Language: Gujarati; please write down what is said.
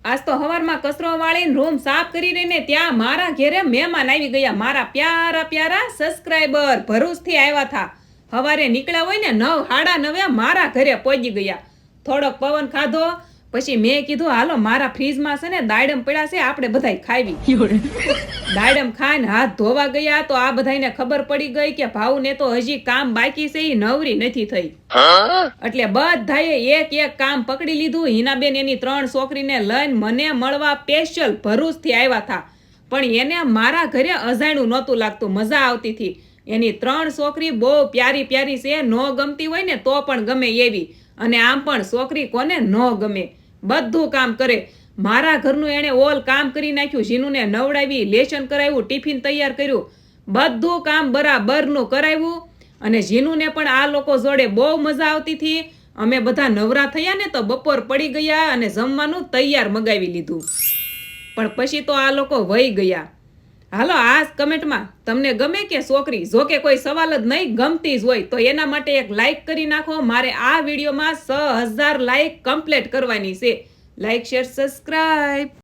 આજ તો હવારમાં કચરો વાળીને રૂમ સાફ કરી રહીને ત્યાં મારા ઘેરે મહેમાન આવી ગયા. મારા પ્યારા પ્યારા સબસ્ક્રાઈબર ભરૂચથી આવ્યા હતા. હવારે નીકળ્યા હોય ને 9:30 મારા ઘરે પહોંચી ગયા. થોડોક પવન ખાધો પછી મેં કીધું હાલો મારા ફ્રીજમાં છે ને દાડમ પડ્યા છે, આપણે બધાય ખાવી. દાડમ ખાઈને હાથ ધોવા ગયા તો આ બધાને ખબર પડી ગઈ કે ભાઉને તો હજી કામ બાકી છે, એ નવરી નથી થઈ. એટલે બધાએ એક એક કામ પકડી લીધું. હિનાબેન એની 3 છોકરીને લઈને મને મળવા સ્પેશિયલ ભરૂચથી આવ્યા હતા. પણ એને મારા ઘરે અજાણ્યું નહોતું લાગતું, મજા આવતી હતી. એની 3 છોકરી બહુ પ્યારી પ્યારી છે, નો ગમતી હોય ને તો પણ ગમે એવી. અને આમ પણ છોકરી કોને ન ગમે, બધું કામ કરે. મારા ઘરનું એને ઓલ કામ કરી નાખ્યું. જીનુને નવડાવી, લેશન કરાવ્યું, ટિફિન તૈયાર કર્યું, બધું કામ બરાબરનું કરાવ્યું. અને જીનુને પણ આ લોકો જોડે બહુ મજા આવતી હતી. અમે બધા નવરા થયા ને તો બપોર પડી ગયા અને જમવાનું તૈયાર મગાવી લીધું. પણ પછી તો આ લોકો વહી ગયા. હાલો આ કમેન્ટમાં તમને ગમે કે છોકરી? જો કે કોઈ સવાલ જ નહીં, ગમતી જ હોય તો એના માટે એક લાઈક કરી નાખો. મારે આ વિડીયોમાં 6000 લાઈક કમ્પ્લીટ કરવાની છે. Like, share, subscribe.